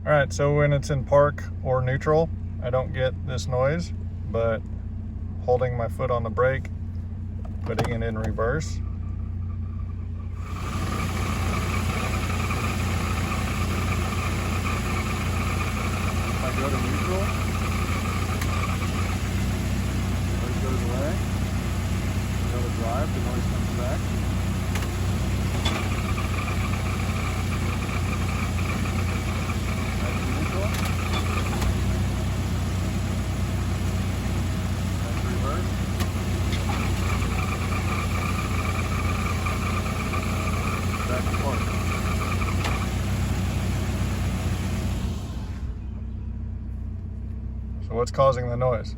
All right, so when it's in park or neutral, I don't get this noise, but holding my foot on the brake, putting it in reverse, if I go to neutral, the noise goes away. Go to drive, the noise comes back. Back to neutral. Back to reverse. Back to park. So what's causing the noise?